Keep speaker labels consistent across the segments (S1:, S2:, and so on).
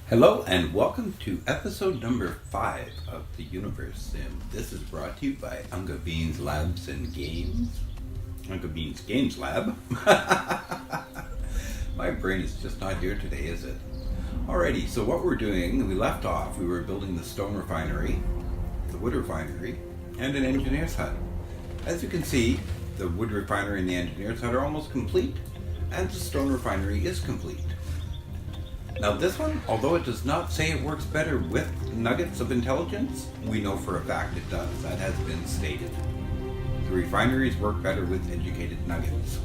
S1: Hello and welcome to episode number 5 of the Universim. This is brought to you by Unka Beans Labs and Games. Unka Beans Games Lab. My brain is just not here today, is it? Alrighty, so what we're doing, we left off, we were building the stone refinery, the wood refinery, and an engineer's hut. As you can see, the wood refinery and the engineer's hut are almost complete, and the stone refinery is complete. Now this one, although it does not say it works better with nuggets of intelligence, we know for a fact it does. That has been stated. The refineries work better with educated nuggets.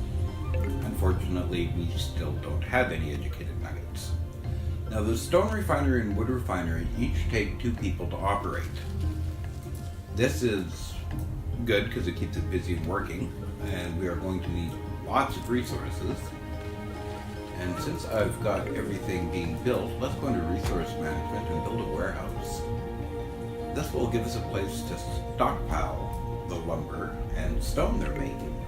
S1: Unfortunately, we still don't have any educated nuggets. Now the stone refinery and wood refinery each take 2 people to operate. This is good because it keeps it busy and working, and we are going to need lots of resources. And since I've got everything being built, let's go into resource management and build a warehouse. This will give us a place to stockpile the lumber and stone they're making.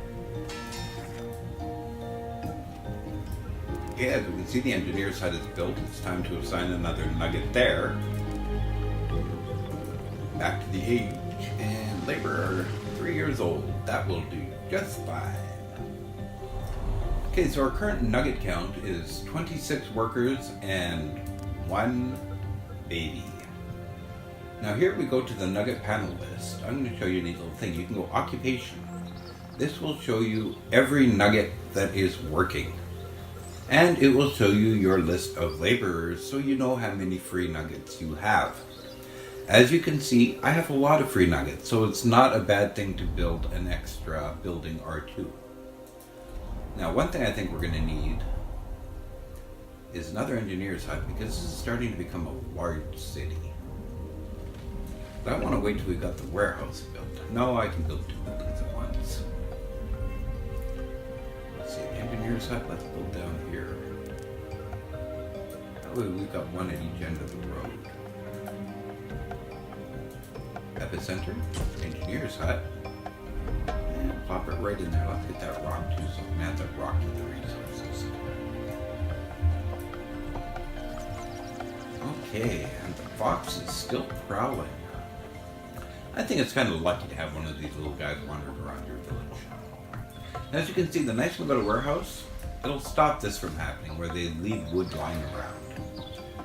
S1: Okay, as we can see, the engineer's hut is built. It's time to assign another nugget there. Back to the age and laborer, 3 years old. That will do just fine. Okay, so our current nugget count is 26 workers and 1 baby. Now here we go to the nugget panel list. I'm going to show you a neat little thing. You can go occupation. This will show you every nugget that is working. And it will show you your list of laborers so you know how many free nuggets you have. As you can see, I have a lot of free nuggets, so it's not a bad thing to build an extra building or 2. Now, one thing I think we're going to need is another engineer's hut because this is starting to become a large city. But I want to wait till we got the warehouse built. No, I can build 2 buildings at once. Let's see, engineer's hut, let's build down here. That way we've got one at each end of the road. Epicenter, engineer's hut. And plop it right in there. Let's get that rock too, so we can add that rock to the resources. Okay, and the fox is still prowling. I think it's kind of lucky to have one of these little guys wandering around your village. As you can see, the nice thing about a warehouse, it'll stop this from happening, where they leave wood lying around.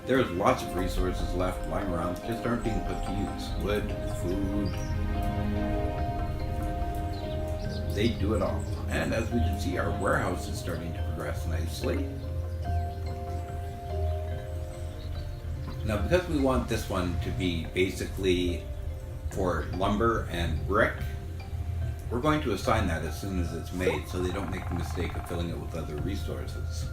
S1: There's lots of resources left lying around that just aren't being put to use. Wood, food, they do it all. And as we can see, our warehouse is starting to progress nicely. Now, because we want this one to be basically for lumber and brick, we're going to assign that as soon as it's made so they don't make the mistake of filling it with other resources.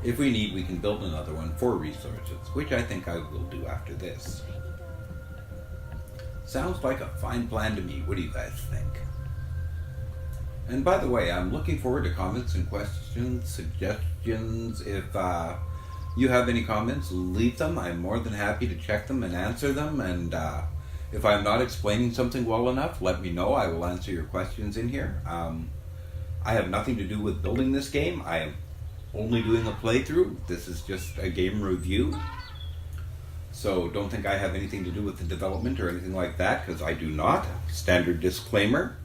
S1: If we need, we can build another one for resources, which I think I will do after this. Sounds like a fine plan to me. What do you guys think? And by the way, I'm looking forward to comments and questions, suggestions. If you have any comments, leave them. I'm more than happy to check them and answer them. And if I'm not explaining something well enough, let me know. I will answer your questions in here. I have nothing to do with building this game. I am only doing a playthrough. This is just a game review. So don't think I have anything to do with the development or anything like that, because I do not. Standard disclaimer.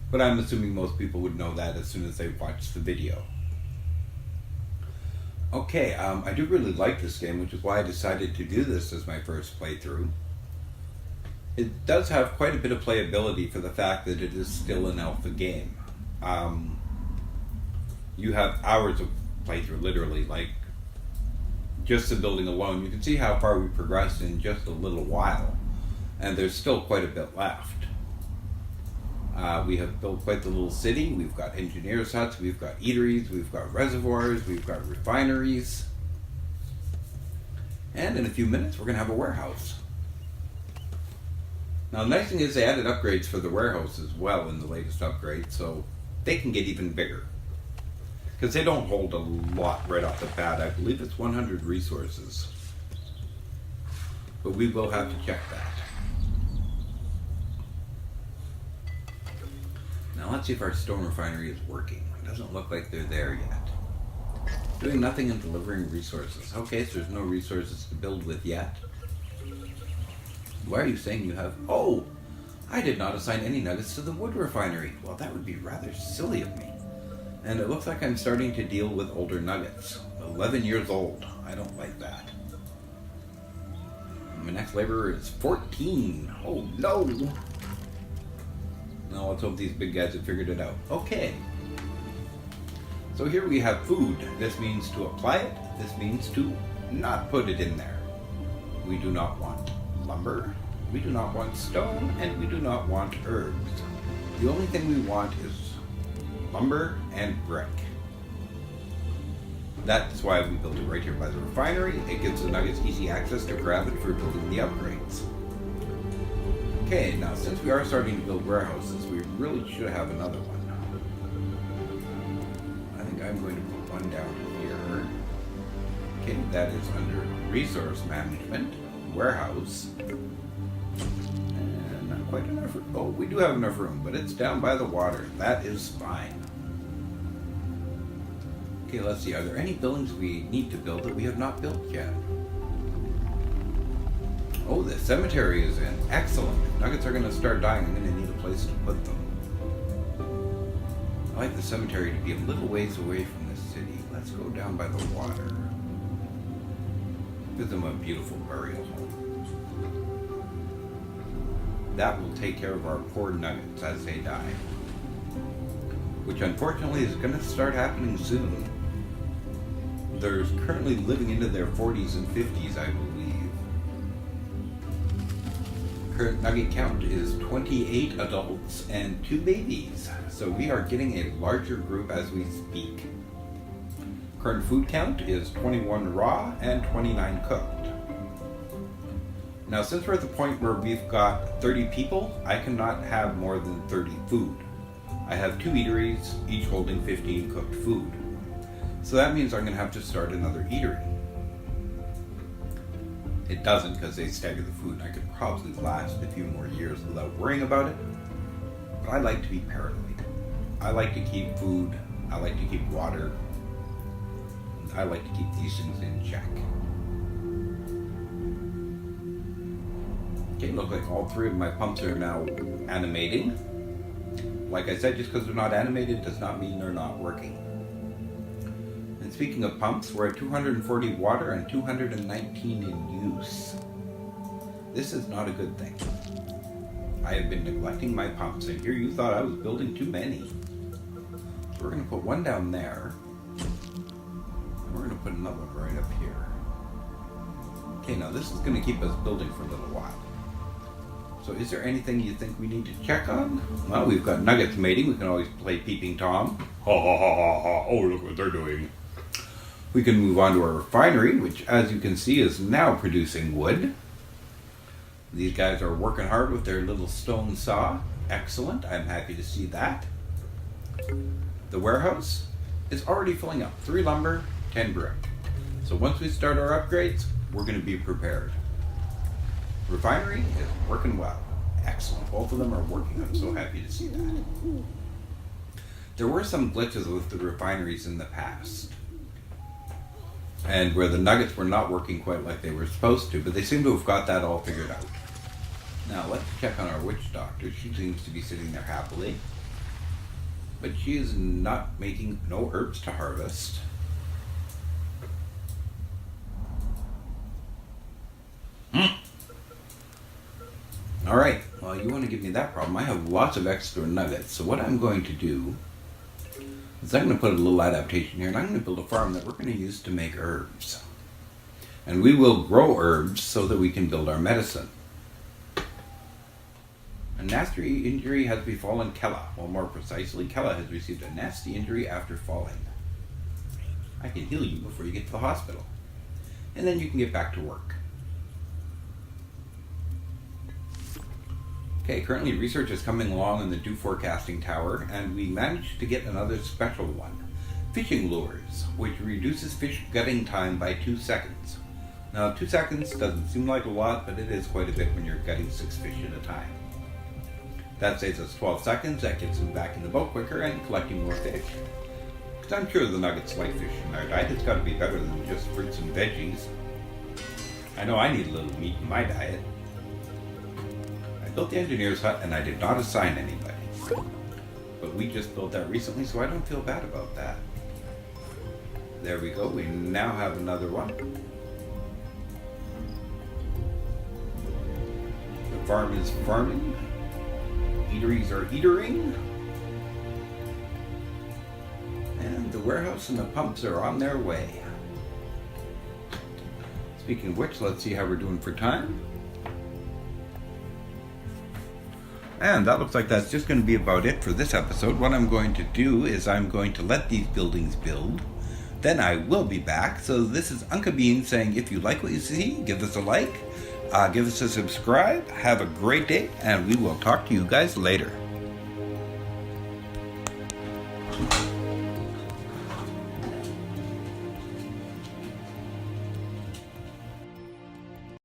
S1: But I'm assuming most people would know that as soon as they watch the video. Okay, I do really like this game, which is why I decided to do this as my first playthrough. It does have quite a bit of playability for the fact that it is still an alpha game. You have hours of playthrough, literally, like just the building alone. You can see how far we progressed in just a little while, and there's still quite a bit left. We have built quite the little city. We've got engineers' huts, we've got eateries, we've got reservoirs, we've got refineries. And in a few minutes, we're going to have a warehouse. Now, the nice thing is they added upgrades for the warehouse as well in the latest upgrade, so they can get even bigger. Because they don't hold a lot right off the bat. I believe it's 100 resources. But we will have to check that. Now let's see if our stone refinery is working. It doesn't look like they're there yet. Doing nothing and delivering resources. Okay, so there's no resources to build with yet. Why are you saying you have... Oh! I did not assign any nuggets to the wood refinery. Well, that would be rather silly of me. And it looks like I'm starting to deal with older nuggets. 11 years old. I don't like that. My next laborer is 14. Oh, no! Now let's hope these big guys have figured it out. Okay. So here we have food. This means to apply it. This means to not put it in there. We do not want lumber. We do not want stone. And we do not want herbs. The only thing we want is lumber and brick. That's why we built it right here by the refinery. It gives the nuggets easy access to grab it for building the upgrades. Okay, now since we are starting to build warehouses, we really should have another one. I think I'm going to put one down here. Okay, that is under resource management, warehouse. And not quite enough room. Oh, we do have enough room, but it's down by the water. That is fine. Okay, let's see. Are there any buildings we need to build that we have not built yet? Oh, the cemetery is in. Excellent. If nuggets are going to start dying, I'm going to need a place to put them. I like the cemetery to be a little ways away from the city. Let's go down by the water. Give them a beautiful burial home. That will take care of our poor nuggets as they die. Which unfortunately is going to start happening soon. They're currently living into their 40s and 50s, I believe. Current nugget count is 28 adults and 2 babies. So we are getting a larger group as we speak. Current food count is 21 raw and 29 cooked. Now since we're at the point where we've got 30 people, I cannot have more than 30 food. I have 2 eateries, each holding 15 cooked food. So that means I'm going to have to start another eatery. It doesn't because they stagger the food, and I could probably last a few more years without worrying about it. But I like to be paranoid. I like to keep food. I like to keep water. I like to keep these things in check. Okay, look like all 3 of my pumps are now animating. Like I said, just because they're not animated does not mean they're not working. And speaking of pumps, we're at 240 water and 219 in use. This is not a good thing. I have been neglecting my pumps, and here you thought I was building too many. So we're going to put one down there. And we're going to put another one right up here. Okay, now this is going to keep us building for a little while. So is there anything you think we need to check on? Well, we've got nuggets mating. We can always play Peeping Tom. Ha ha ha ha ha. Oh, look what they're doing. We can move on to our refinery, which as you can see is now producing wood. These guys are working hard with their little stone saw. Excellent. I'm happy to see that. The warehouse is already filling up. 3 lumber, 10 brick. So once we start our upgrades, we're going to be prepared. Refinery is working well. Excellent. Both of them are working. I'm so happy to see that. There were some glitches with the refineries in the past, and where the nuggets were not working quite like they were supposed to, but they seem to have got that all figured out. Now let's check on our witch doctor. She seems to be sitting there happily, but she is not making no herbs to harvest. Alright, well you want to give me that problem. I have lots of extra nuggets, so what I'm going to do is I'm going to put a little adaptation here, and I'm going to build a farm that we're going to use to make herbs. And we will grow herbs so that we can build our medicine. A nasty injury has befallen Kella. Well, more precisely, Kella has received a nasty injury after falling. I can heal you before you get to the hospital. And then you can get back to work. Okay, currently research is coming along in the dew forecasting tower, and we managed to get another special one. Fishing lures, which reduces fish gutting time by 2 seconds. Now 2 seconds doesn't seem like a lot, but it is quite a bit when you're gutting 6 fish at a time. That saves us 12 seconds, that gets them back in the boat quicker and collecting more fish. Because I'm sure the nuggets like fish in our diet. It's got to be better than just fruits and veggies. I know I need a little meat in my diet. I built the engineer's hut and I did not assign anybody. But we just built that recently, so I don't feel bad about that. There we go. We now have another one. The farm is farming. Eateries are eatering. And the warehouse and the pumps are on their way. Speaking of which, let's see how we're doing for time. And that looks like that's just going to be about it for this episode. What I'm going to do is I'm going to let these buildings build. Then I will be back. So this is Unka Bean saying, if you like what you see, give us a like, give us a subscribe, have a great day, and we will talk to you guys later.